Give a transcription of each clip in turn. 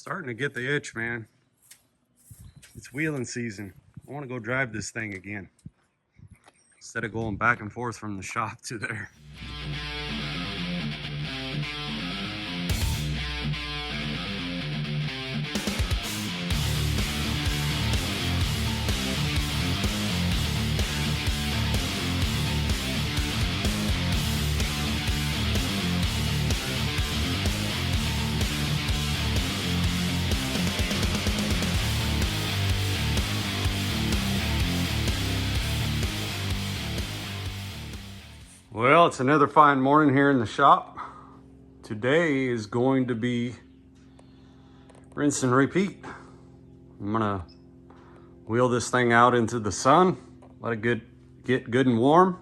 Starting to get the itch, man. It's wheeling season. I want to go drive this thing again instead of going back and forth from the shop to there. Well, it's another fine morning here in the shop. Today is going to be rinse and repeat. I'm gonna wheel this thing out into the sun, let it get good and warm.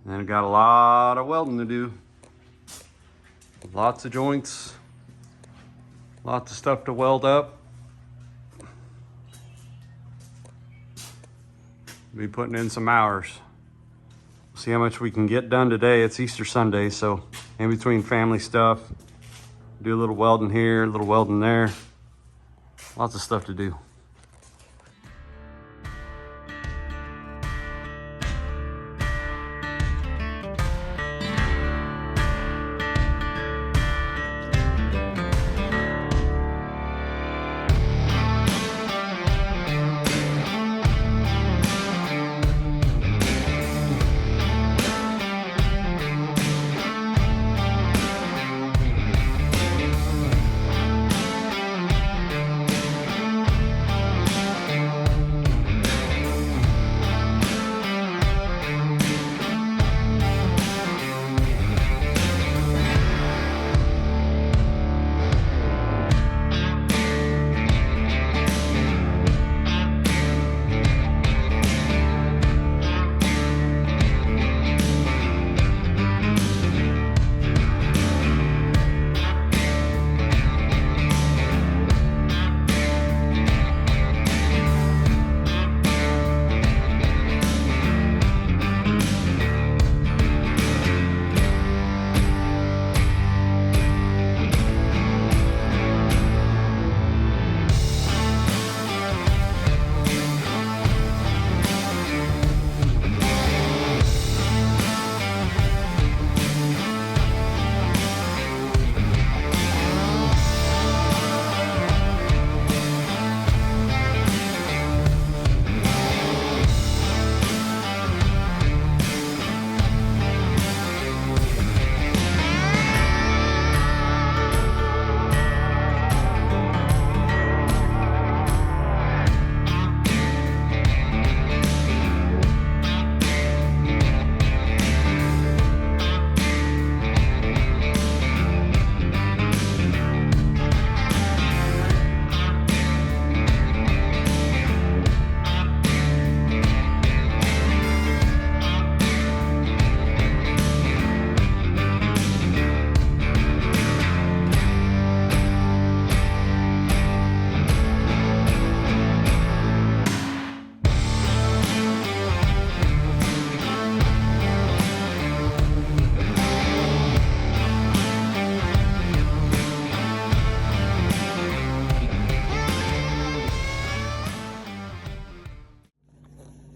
And then I got a lot of welding to do. Lots of joints, lots of stuff to weld up. Be putting in some hours. See how much we can get done today. It's Easter Sunday, so in between family stuff, do a little welding here, a little welding there. Lots of stuff to do.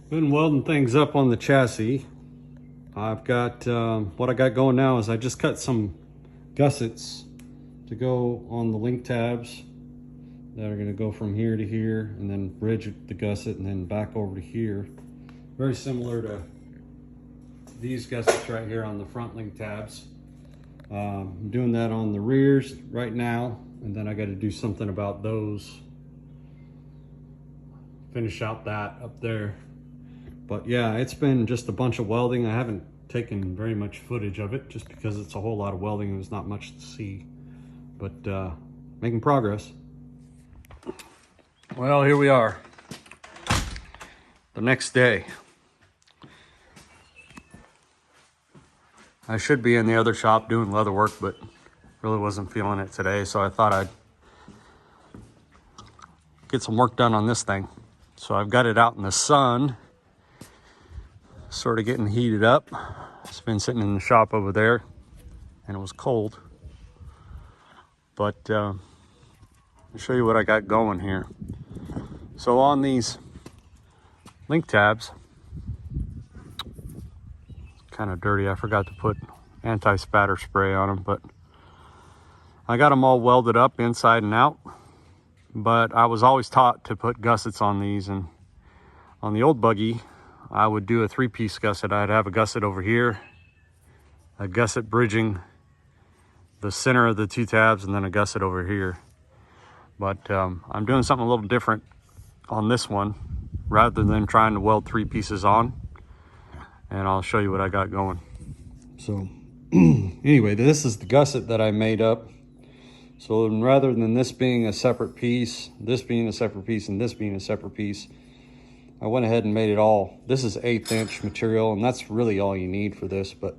Been welding things up on the chassis. I've got, what I got going now is I just cut some gussets to go on the link tabs that are gonna go from here to here and then bridge the gusset and then back over to here. Very similar to these gussets right here on the front link tabs. I'm doing that on the rears right now, and then I got to do something about those. Finish out that up there. But yeah, it's been just a bunch of welding. I haven't taken very much footage of it just because it's a whole lot of welding and there's not much to see. But making progress. Well, here we are. The next day. I should be in the other shop doing leather work, but really wasn't feeling it today, so I thought I'd get some work done on this thing. So I've got it out in the sun, sort of getting heated up. It's been sitting in the shop over there and it was cold, but I'll show you what I got going here. So on these link tabs, kind of dirty. I forgot to put anti-spatter spray on them, but I got them all welded up inside and out. But I was always taught to put gussets on these, and on the old buggy, I would do a 3-piece gusset. I'd have a gusset over here, a gusset bridging the center of the 2 tabs, and then a gusset over here. But I'm doing something a little different on this one, rather than trying to weld 3 pieces on. And I'll show you what I got going. So anyway, this is the gusset that I made up. So rather than this being a separate piece, this being a separate piece, and this being a separate piece, I went ahead and made it all. This is 1/8 inch material, and that's really all you need for this. But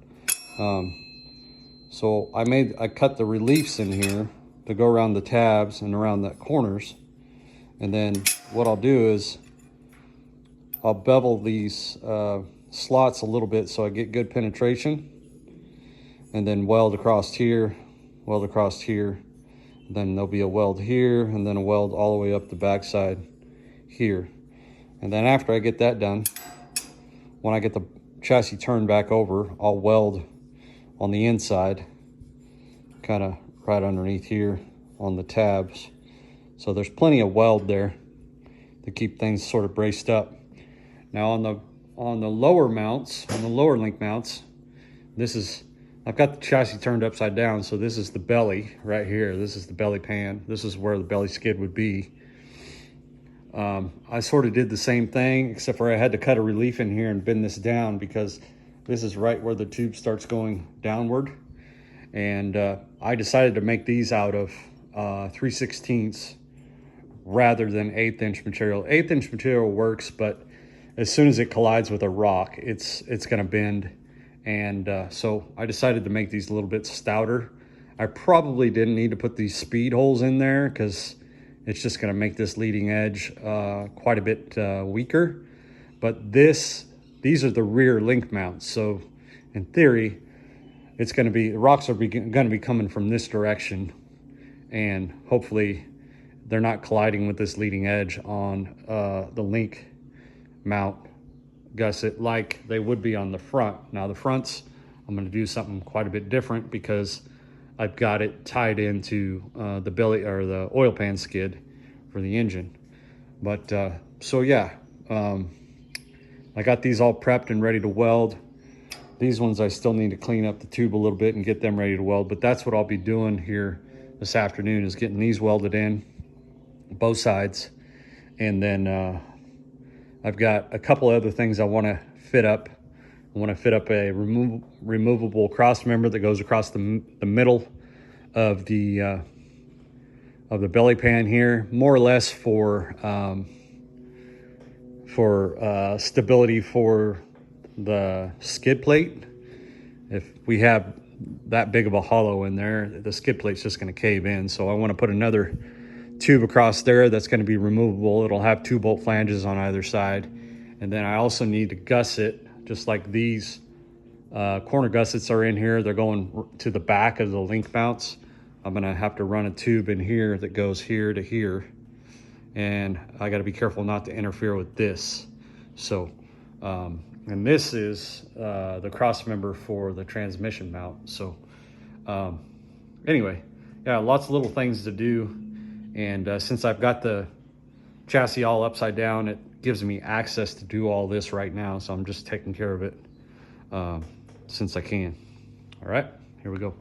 so I cut the reliefs in here to go around the tabs and around the corners. And then what I'll do is I'll bevel these slots a little bit so I get good penetration, and then weld across here, weld across here. Then there'll be a weld here, and then a weld all the way up the backside here. And then after I get that done, when I get the chassis turned back over, I'll weld on the inside, kind of right underneath here on the tabs. So there's plenty of weld there to keep things sort of braced up. Now on the lower mounts, on the lower link mounts, I've got the chassis turned upside down, so this is the belly right here. This is the belly pan. This is where the belly skid would be. I sort of did the same thing, except for I had to cut a relief in here and bend this down, because this is right where the tube starts going downward. And I decided to make these out of 3/16 rather than 1/8 inch material. 1/8 inch material works, but as soon as it collides with a rock, it's gonna bend. And so I decided to make these a little bit stouter. I probably didn't need to put these speed holes in there, because it's just gonna make this leading edge quite a bit weaker. But these are the rear link mounts. So in theory, it's gonna be, the rocks are gonna be coming from this direction, and hopefully they're not colliding with this leading edge on the link mount gusset like they would be on the front. Now the fronts, I'm going to do something quite a bit different, because I've got it tied into the belly, or the oil pan skid for the engine. But so yeah, I got these all prepped and ready to weld. These ones I still need to clean up the tube a little bit and get them ready to weld, but that's what I'll be doing here this afternoon, is getting these welded in both sides. And then I've got a couple other things I want to fit up. I want to fit up a removable cross member that goes across the middle of the belly pan here, more or less for stability for the skid plate. If we have that big of a hollow in there, the skid plate's just going to cave in. So I want to put another tube across there that's going to be removable. It'll have 2 bolt flanges on either side. And then I also need a gusset, just like these corner gussets are in here. They're going to the back of the link mounts. I'm going to have to run a tube in here that goes here to here, and I got to be careful not to interfere with this. So and this is the cross member for the transmission mount. So anyway, yeah, lots of little things to do. And since I've got the chassis all upside down, it gives me access to do all this right now. So I'm just taking care of it since I can. All right, here we go.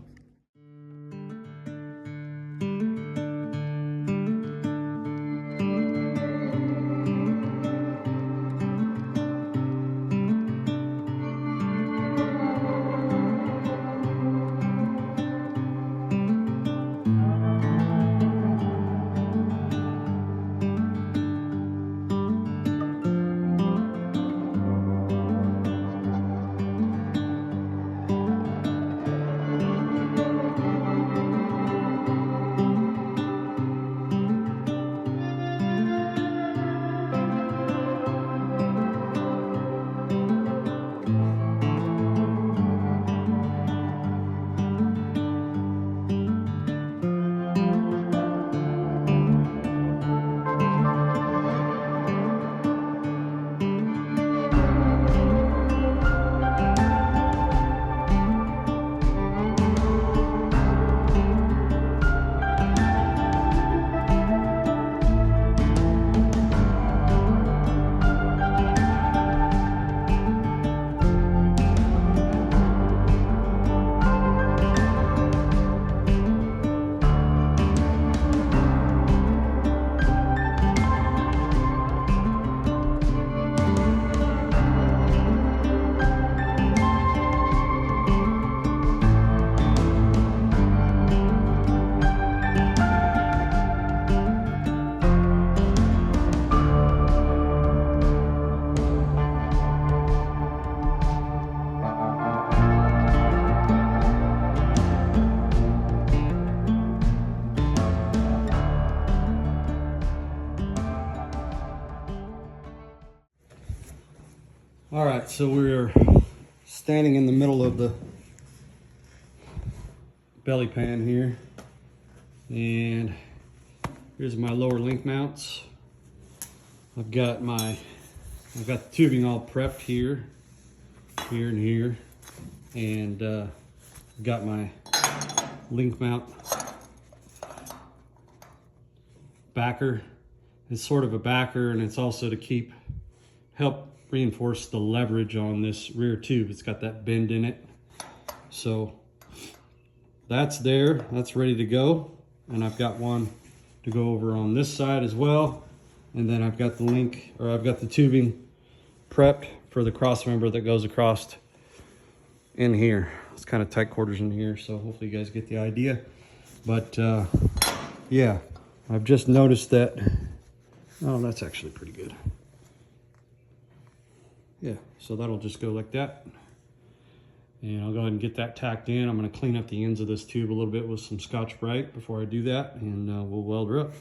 All right, so we're standing in the middle of the belly pan here, and here's my lower link mounts. I've got the tubing all prepped here, and here, and got my link mount backer. It's sort of a backer, and it's also to help reinforce the leverage on this rear tube. It's got that bend in it. So that's there, that's ready to go. And I've got one to go over on this side as well. And then I've got the tubing prepped for the cross member that goes across in here. It's kind of tight quarters in here, so hopefully you guys get the idea. But yeah, I've just noticed that, oh, that's actually pretty good. Yeah, so that'll just go like that. And I'll go ahead and get that tacked in. I'm going to clean up the ends of this tube a little bit with some Scotch-Brite before I do that, and we'll weld her up.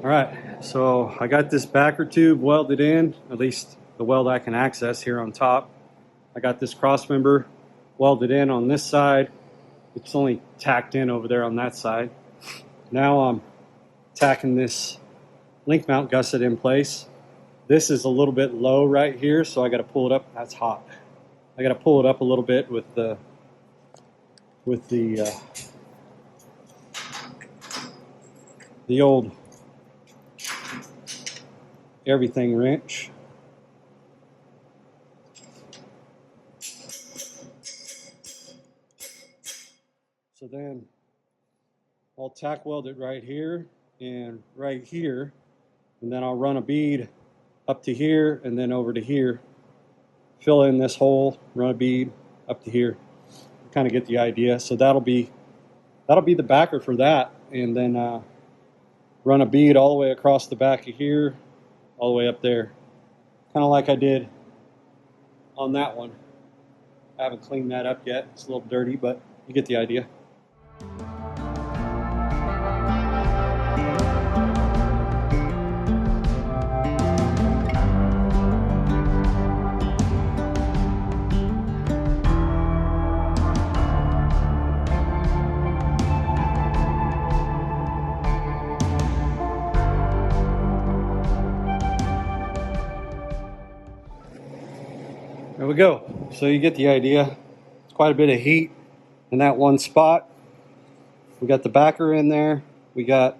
All right, so I got this backer tube welded in, at least the weld I can access here on top. I got this cross member welded in on this side. It's only tacked in over there on that side. Now I'm tacking this link mount gusset in place. This is a little bit low right here, so I got to pull it up. That's hot. I got to pull it up a little bit with the old everything wrench. So then I'll tack weld it right here and right here, and then I'll run a bead up to here and then over to here, fill in this hole, run a bead up to here, kind of get the idea. So that'll be the backer for that, and then run a bead all the way across the back of here, all the way up there, kind of like I did on that one. I haven't cleaned that up yet. It's a little dirty, but you get the idea. There we go. So you get the idea. It's quite a bit of heat in that one spot. We got the backer in there. We got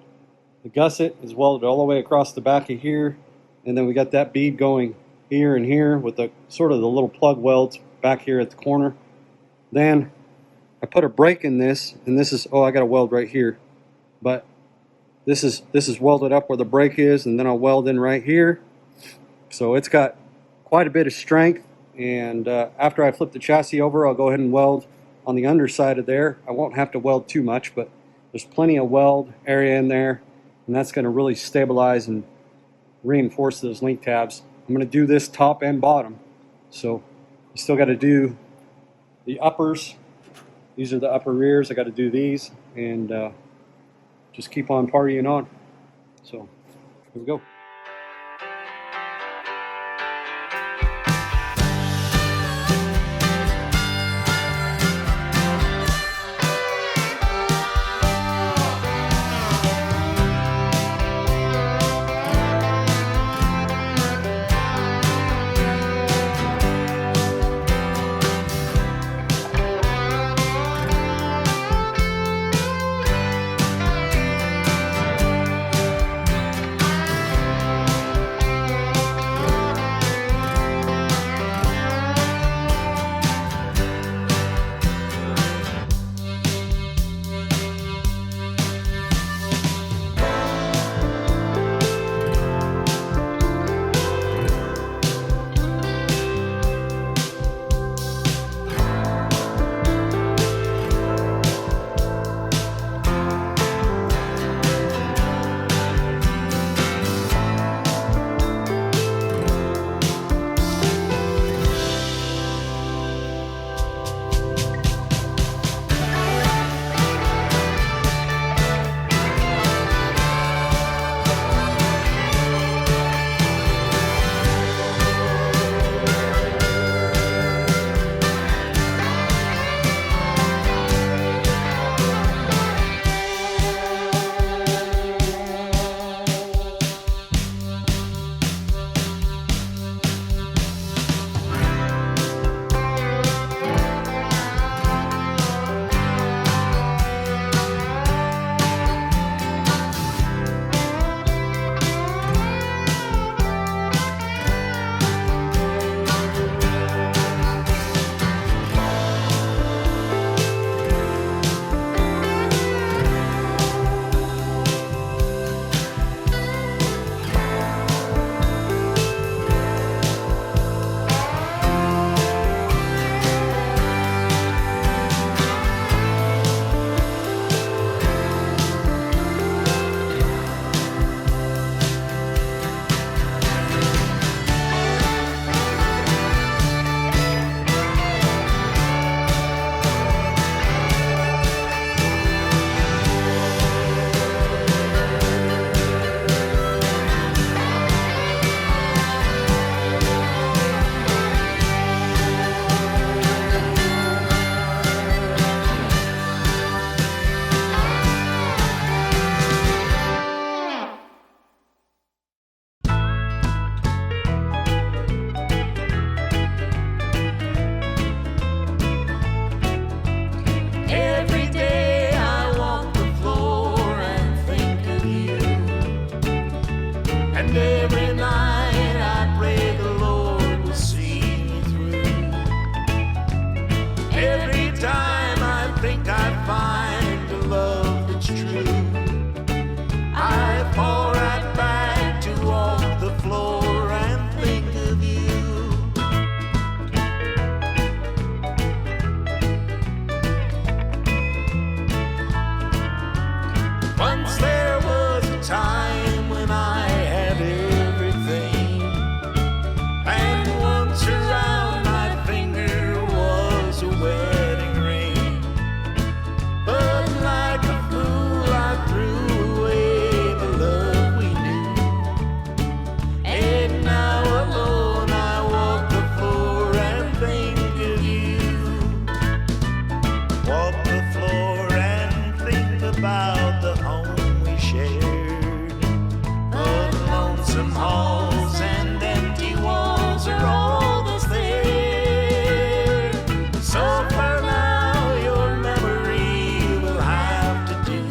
the gusset is welded all the way across the back of here. And then we got that bead going here and here with the sort of the little plug welds back here at the corner. Then I put a break in this, and this is, oh, I got a weld right here. But this is welded up where the break is, and then I'll weld in right here. So it's got quite a bit of strength. And after I flip the chassis over, I'll go ahead and weld on the underside of there. I won't have to weld too much, but there's plenty of weld area in there, and that's going to really stabilize and reinforce those link tabs. I'm going to do this top and bottom, so I still got to do the uppers. These are the upper rears. I got to do these, and just keep on partying on. So here we go. some hard